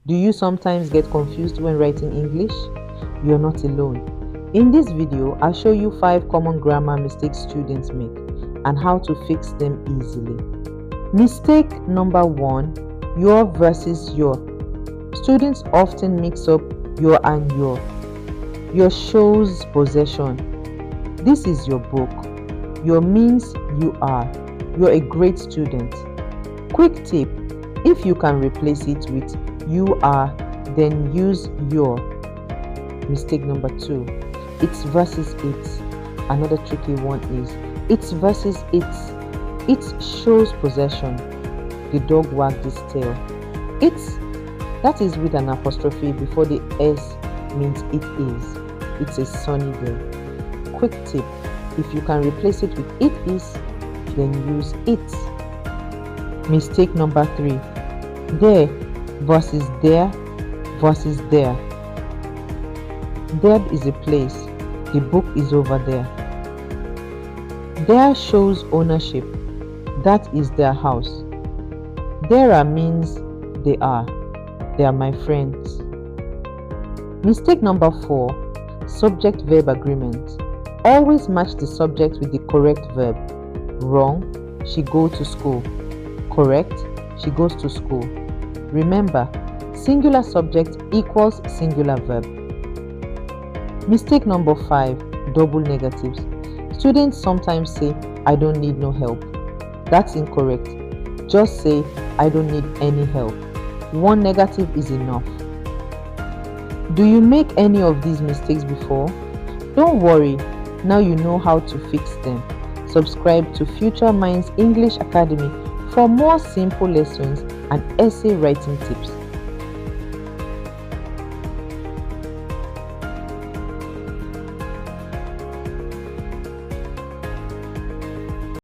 Do you sometimes get confused when writing English? You're not alone. In this video, I'll show you 5 common grammar mistakes students make and how to fix them easily. Mistake number 1, your versus your. Students often mix up your and your. Your shows possession. This is your book. Your means you are. You're a great student. Quick tip: if you can replace it with you are, then use your. Mistake number 2, it's versus it. Another tricky one is it's versus its. It shows possession. The dog wagged its tail. It's, that is with an apostrophe before the S, means it is. It's a sunny day. Quick tip: if you can replace it with it is, then use it. Mistake number 3, there versus there versus there. There is a place. The book is over there. There shows ownership. That is their house. There are means they are. They are my friends. Mistake number 4, subject-verb agreement. Always match the subject with the correct verb. Wrong, she go to school. Correct, she goes to school. Remember, singular subject equals singular verb. Mistake number 5, double negatives. Students sometimes say, I don't need no help. That's incorrect. Just say, I don't need any help. One negative is enough. Do you make any of these mistakes before? Don't worry, now you know how to fix them. Subscribe to Future Minds English Academy for more simple lessons and essay writing tips.